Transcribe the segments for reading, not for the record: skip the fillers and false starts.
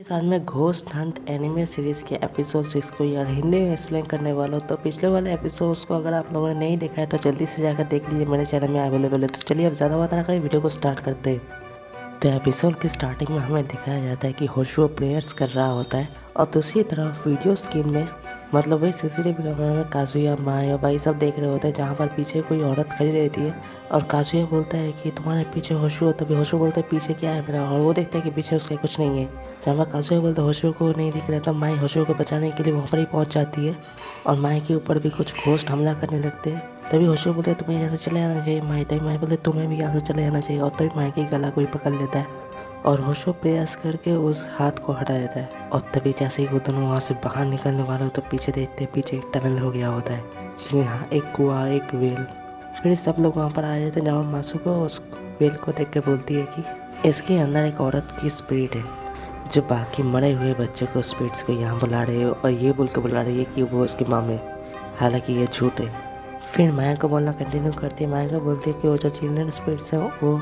साथ में ghost Hunt anime series के एपिसोड 6 को यार हिंदी में एक्सप्लेन करने वाला हूँ। तो पिछले वाले एपिसोड्स को अगर आप लोगों ने नहीं देखा है तो जल्दी से जाकर देख लीजिए, मेरे चैनल में अवेलेबल है। तो चलिए अब ज़्यादा बात ना करें, वीडियो को स्टार्ट करते हैं। तो एपिसोड की स्टार्टिंग में हमें दिखाया जाता है कि होशुओ प्रेयर्स कर रहा होता है और दूसरी तरफ वीडियो स्क्रीन में मतलब वही सीसीटीवी कैमरे में काजुया, माई और भाई सब देख रहे होते हैं, जहाँ पर पीछे कोई औरत खड़ी रहती है और काजुया बोलता है कि तुम्हारे पीछे होशुओ, तभी होशुओ बोलता है पीछे क्या है मेरा, और वो देखता है कि पीछे उसके कुछ नहीं है। जहाँ पर काजुया बोलता है होशुओ को नहीं दिख रहा, तब माई होशुओ को बचाने के लिए वहाँ पर ही पहुँच जाती है और माई के ऊपर भी कुछ घोस्ट हमला करने लगते हैं। तभी होशुओ बोलते हैं तुम्हें यहाँ से चले जाना चाहिए माई, तभी माई बोलते तुम्हें भी यहाँ से चले जाना चाहिए, और तभी माई की गला कोई पकड़ लेता है और होशुओ प्रयास करके उस हाथ को हटा देता है। और तभी जैसे ही वो दोनों वहाँ से बाहर निकलने वाले हो तो पीछे देखते पीछे एक टनल हो गया होता है। जी हाँ, एक कुआं, एक वेल। फिर सब लोग वहाँ पर आ जाते हैं, जहाँ मासूको उस वेल को देख के बोलती है कि इसके अंदर एक औरत की स्पिरिट है जो बाकी मरे हुए बच्चे को स्पिरिट्स को यहाँ बुला रहे हो और ये बोल के बुला रही है कि वो उसकी माँ है, हालांकि ये झूठ है। फिर माया को बोलना कंटिन्यू करती है। माया को बोलती है कि वो जो चिल्ड्रन स्पिरिट्स हैं वो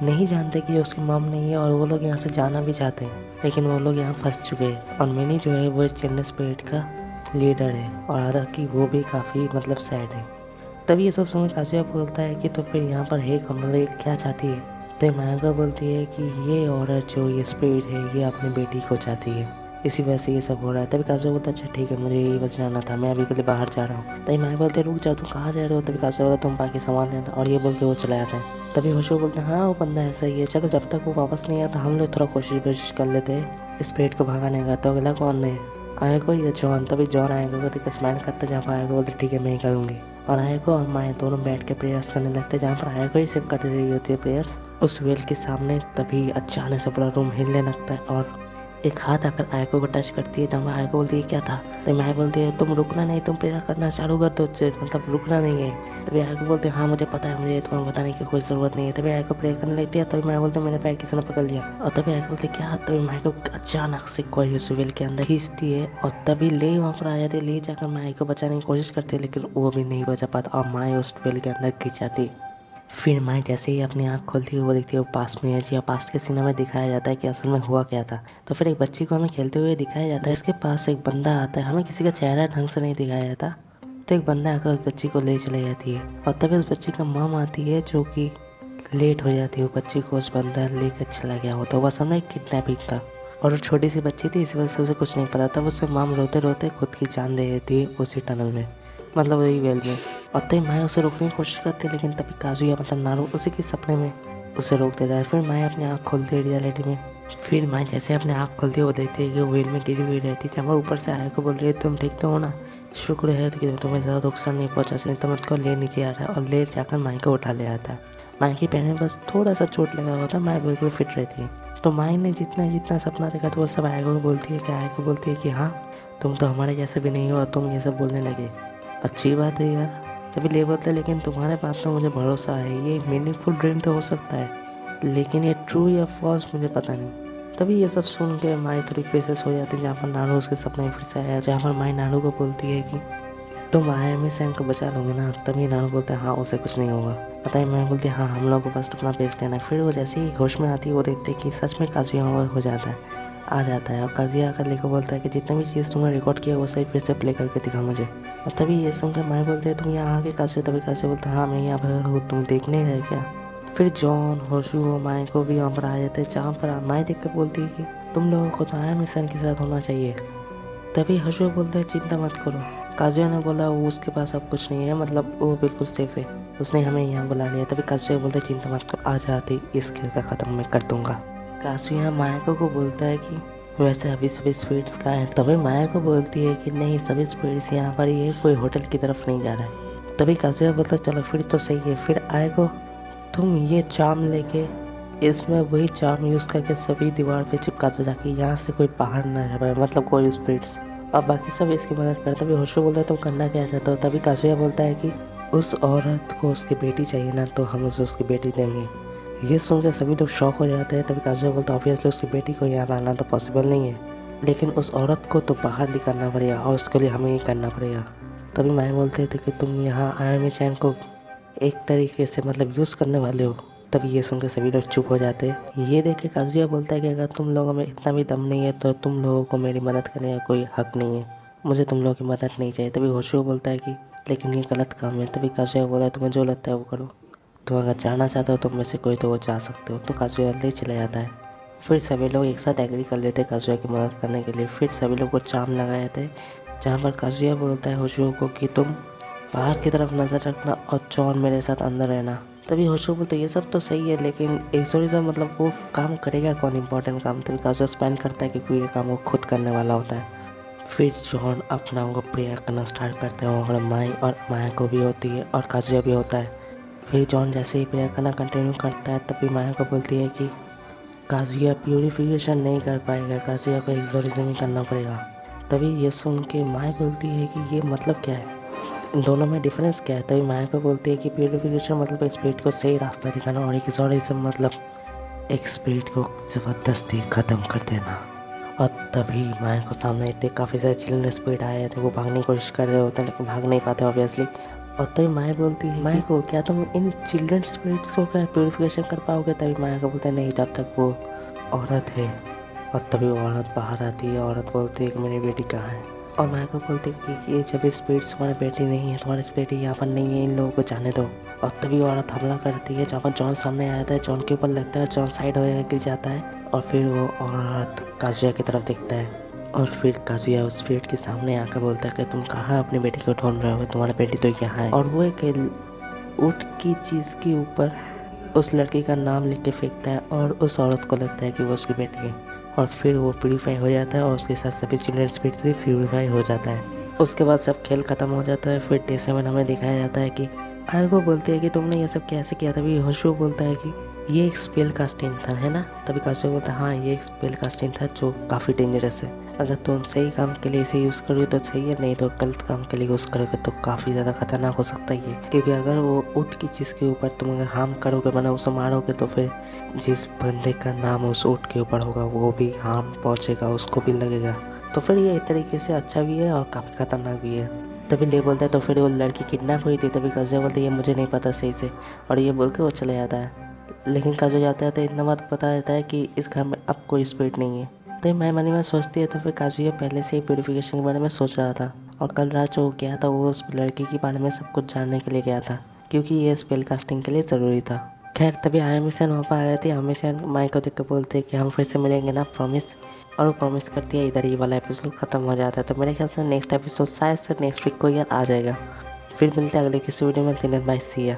नहीं जानते कि उसकी मॉम नहीं है और वो लोग यहाँ से जाना भी चाहते हैं, लेकिन वो लोग यहाँ फंस चुके हैं और मिनी जो है वो इस चिल्ड्रन स्पिरिट का लीडर है और हालांकि वो भी काफ़ी मतलब सैड है। तभी ये सब सुन काजुया बोलता है कि तो फिर यहाँ पर है कौन, मतलब ये क्या चाहती है। तो माया बोलती है कि ये औरत जो ये स्पिरिट है ये अपनी बेटी को चाहती है, इसी वजह से ये सब हो रहा है। तभी काजुया बोलता है अच्छा ठीक है, मुझे यही बस जाना था, मैं अभी के लिए बाहर जा रहा हूँ। तभी माया बोलते रुक जाओ, तुम कहाँ जा रहे हो। तभी काजुया बोलता तुम बाकी सामान लेना, और ये बोल के वो चला जाता है। तभी होशुओ बोलते हैं हाँ वो बंदा ऐसा ही है, चलो जब तक वो वापस नहीं आता हम लोग थोड़ा कोशिश कर लेते हैं इस पेट को भगाने का। तो अगला कौन है, आएगो या जॉन। तभी जॉन आएगा को देख स्माइल करता है, जहाँ पर आएगा बोलते ठीक है मैं ही करूँगी। और आएगो और माए दोनों बैठ के प्रेयर्स करने लगते हैं, जहाँ पर आएगो ही सिर्फ कर रही होती है प्रेयर्स उस वेल के सामने। तभी अचानक से पूरा रूम हिलने लगता है और एक हाथ आकर आयको को टच करती है, जहाँ आयको बोलती है क्या था। तो माया बोलती है तुम रुकना नहीं, तुम प्रेयर करना चालू कर दो, मतलब रुकना नहीं है। तभी आयको बोलते हैं हाँ मुझे पता है, मुझे तुम्हें बताने की कोई ज़रूरत नहीं है। तभी आयको प्रेयर करने लगती है। तभी माया बोलते मेरे पैर किसी ने पकड़ लिया, और तभी आयको बोलते क्या। तभी माया को अचानक से कोई उस वेल के अंदर खींचती है और तभी ले वहाँ पर आ जाती है। ले जाकर माया को बचाने की कोशिश करती है, लेकिन वो भी नहीं बचा पाता और माया उस वेल के अंदर खींच जाती है। फिर माई जैसे ही अपनी आँख खोलती है वो देखती है वो पास में है। जी हाँ, पास्ट के सीन में दिखाया जाता है कि असल में हुआ क्या था। तो फिर एक बच्ची को हमें खेलते हुए दिखाया जाता है, जिसके पास एक बंदा आता है, हमें किसी का चेहरा ढंग से नहीं दिखाया जाता। तो एक बंदा आकर उस बच्ची को ले चली जाती है और तभी उस बच्ची का मॉम आती है जो कि लेट हो जाती है। वो बच्ची को उस बंदा लेकर चला गया होता है, वो असल में किडनैपिंग था और वो छोटी सी बच्ची थी, इस वजह से उसे कुछ नहीं पता था। उससे मॉम रोते रोते खुद की जान दे देती है उसी टनल में, मतलब वही वेल में। और तभी माया उसे रोकने की कोशिश करती है, लेकिन तभी काजुया मतलब नारू उसी के सपने में उसे रोक देता है। फिर माया अपनी आँख खोलती है रियलिटी में। फिर माया जैसे अपने आँख खोलती है वो देखती है कि वो वेल में गिरी हुई रहती है, जहाँ ऊपर से आया को बोल रही है तुम ठीक तो हो ना, शुक्र है कि तुम्हें ज़्यादा नुकसान नहीं पहुँचा, तो मुझको ले नीचे आ रहा है। और ले जाकर माया को उठा ले आता है। माया की पैर में बस थोड़ा सा चोट लगा होता है, माया बिल्कुल फिट रहती है। तो माया ने जितना सपना देखा था वो सब आया को बोलती है कि आया को बोलती है कि हाँ तुम तो हमारे जैसे भी नहीं हो और तुम ये सब बोलने लगे, अच्छी बात है यार। तभी ले बोलता है लेकिन तुम्हारे बात में मुझे भरोसा है, ये मीनिंगफुल ड्रीम तो हो सकता है लेकिन ये ट्रू या फॉल्स मुझे पता नहीं। तभी ये सब सुन के माई थोड़ी फेसेस हो जाती है, जहाँ पर नारू उसके सपने में फिर से आया, जहाँ पर माई नारू को बोलती है कि तुम आयामी सैन को बचा लोगे ना। तभी नारू बोलता है हाँ उसे कुछ नहीं होगा। पता है मैं बोलती है हाँ हम लोग को बस अपना बेच लेना है। फिर वो जैसे ही होश में आती है वो देखते हैं कि सच में काजुया हो जाता है, आ जाता है और काजुया आकर लेकर बोलता है कि जितने भी चीज़ तुमने रिकॉर्ड किया वो सही फिर से प्ले करके दिखा मुझे। और तभी ये सुनकर माई बोलते हैं तुम यहाँ आके काजुया। तभी काजुया बोलता है हाँ मैं यहाँ पर हूँ, तुम देख नहीं रहे क्या। फिर जॉन, होशुओ, माई को भी वहाँ पर आ जाते हैं, जहाँ पर माई देख कर बोलती है कि तुम लोगों को तो आयामी सैन के साथ होना चाहिए। तभी होशुओ बोलता है चिंता मत करो, काजुया ने बोला वो उसके पास अब कुछ नहीं है, मतलब वो बिल्कुल सेफ है, उसने हमें यहाँ बुला लिया। तभी काजुया बोलता है चिंता मत करो, आ जाती इस खेल का ख़त्म मैं कर दूंगा। काजुया माया को बोलता है कि वैसे अभी सभी स्पिरिट्स कहाँ हैं। तभी माया को बोलती है कि नहीं सभी स्पिरिट्स यहाँ पर ही है, कोई होटल की तरफ नहीं जा रहा है। तभी काजुया बोलता है चलो फिर तो सही है। फिर आएगो तुम ये चार्म लेके इसमें वही चार्म यूज़ करके सभी दीवार पे चिपका दो ताकि यहाँ से कोई बाहर ना रह पाए, मतलब कोई स्पिरिट्स। अब बाकी सब इसकी मदद करते। तभी होशुओ बोलता है तुम करना क्या चाहते हो। तभी काजुया बोलता है कि उस औरत को उसकी बेटी चाहिए ना, तो हम उसे उसकी बेटी देंगे। ये सुनकर सभी लोग शॉक हो जाते हैं। तभी काजुया बोलता है ऑब्वियसली उसकी बेटी को यहाँ लाना तो पॉसिबल नहीं है, लेकिन उस औरत को तो बाहर निकालना पड़ेगा और उसके लिए हमें ये करना पड़ेगा। तभी माया बोलते थे कि तुम यहाँ आयामी सैन को एक तरीके से मतलब यूज़ करने वाले हो, तभी ये सुनकर सभी लोग चुप हो जाते हैं। ये देख के काजुया बोलता है कि अगर तुम लोगों में इतना भी दम नहीं है तो तुम लोगों को मेरी मदद करने का कोई हक नहीं है, मुझे तुम लोगों की मदद नहीं चाहिए। तभी होशियो बोलता है कि लेकिन ये गलत काम है। तभी काजुया बोला है तुम्हें जो लगता है वो करो, तो अगर जाना चाहते हो तुम में से कोई तो वो जा सकते हो। तो काजुया ले चला जाता है। फिर सभी लोग एक साथ एग्री कर लेते हैं काजुया की मदद करने के लिए। फिर सभी लोग को चाम लगाए थे जहाँ पर काजुया बोलता है होशियो को कि तुम बाहर की तरफ नज़र रखना और जॉन मेरे साथ अंदर रहना। तभी होशियो बोलते ये सब तो सही है लेकिन एक्सोर्सिज्म मतलब वो काम करेगा कौन, इंपॉर्टेंट काम। तभी काजुया स्पेन करता है क्योंकि ये काम वो खुद करने वाला होता है। फिर जॉन अपना उनको प्रेयर करना स्टार्ट करते हैं और माई और माया को भी होती है और काजुया भी होता है। फिर जॉन जैसे ही प्रेयर करना कंटिन्यू करता है तभी माया को बोलती है कि काजुया प्यूरिफिकेशन नहीं कर पाएगा, काजुया को एक्सोर्सिज्म ही करना पड़ेगा। तभी ये सुन के माया बोलती है कि ये मतलब क्या है, इन दोनों में डिफरेंस क्या है। तभी माया को बोलती है कि प्यूरिफिकेशन मतलब स्पिरिट को सही रास्ता दिखाना और एक्सोर्सिज्म मतलब एक स्पिरिट को ज़बरदस्ती ख़त्म कर देना। और तभी माया को सामने इतने काफ़ी सारे चिल्ड्रन स्पिरिट आए थे, वो भागने की कोशिश कर रहे होते हैं लेकिन भाग नहीं पाते ऑब्वियसली। और तभी माया बोलती है माया को क्या तुम इन चिल्ड्रन स्पिरिट्स को क्या प्यूरिफिकेशन कर पाओगे। तभी माया को बोलते हैं नहीं, जब तक वो औरत है। और तभी वो औरत बाहर आती है। औरत बोलती है कि मेरी बेटी कहाँ है। और माया को बोलती है कि ये जब स्पिरिट्स तुम्हारी बेटी नहीं है, तुम्हारी बेटी यहाँ पर नहीं है, इन लोगों को जाने दो। और तभी औरत हमला करती है जहाँ पर जॉन सामने आया था, जॉन के ऊपर लगता है, जॉन साइड होकर गिर जाता है। और फिर वो औरत काजुया की तरफ देखता है और फिर काजुया उस स्पिरिट के सामने आकर बोलता है कि तुम कहाँ अपनी बेटी को ढूंढ रहे हो, तुम्हारी बेटी तो यहाँ है। और वो एक ऊँट की चीज़ के ऊपर उस लड़की का नाम लिख के फेंकता है और उस औरत को लगता है कि वो उसकी बेटी है। और फिर वो प्यूरीफाई हो जाता है और उसके साथ सभी चिल्ड्रन स्पिरिट्स भी प्यूरीफाई हो जाता है। उसके बाद सब खेल ख़त्म हो जाता है। फिर डे 7 हमें दिखाया जाता है कि आय को बोलती है कि तुमने ये सब कैसे किया। तभी होशो बोलता है कि ये एक स्पेल कास्टिंग था, है ना। तभी काजुया बोलता है हाँ ये एक स्पेल कास्टिंग था जो काफ़ी डेंजरस है। अगर तुम सही काम के लिए इसे यूज़ करोगे तो सही है, नहीं तो गलत काम के लिए यूज़ करोगे तो काफ़ी ज़्यादा खतरनाक हो सकता है ये। क्योंकि अगर वो ऊँट की चीज़ के ऊपर तुम अगर हार्म करोगे, माना उसे मारोगे, तो फिर जिस बंदे का नाम उस ऊँट के ऊपर होगा वो भी हार्म पहुँचेगा, उसको भी लगेगा। तो फिर ये एक तरीके से अच्छा भी है और काफ़ी खतरनाक भी है। तभी ले बोलता है तो फिर वो लड़की किडनैप हुई थी। तभी काजुया बोलती है ये मुझे नहीं पता सही से, और ये बोल के वो चले जाता है। लेकिन काजुया जाते जाते इतना बात बता देता है कि इस घर में अब कोई स्पिरिट नहीं है। तो मैं मन में सोचती है तो फिर काजुया पहले से ही प्यूरिफिकेशन के बारे में सोच रहा था और कल रात जो गया था वो उस लड़की के बारे में सब कुछ जानने के लिए गया था क्योंकि ये स्पेल कास्टिंग के लिए ज़रूरी था। खैर तभी आमिशन वहाँ पर आ रही थी। आमिशन माइक को देख कर बोलते हैं कि हम फिर से मिलेंगे ना, प्रॉमिस। और वो प्रॉमिस करती है। इधर ये वाला एपिसोड ख़त्म हो जाता है। तो मेरे ख्याल से नेक्स्ट एपिसोड शायद से नेक्स्ट वीक को यार आ जाएगा। फिर मिलते हैं अगले किसी वीडियो में। बाय, सी या।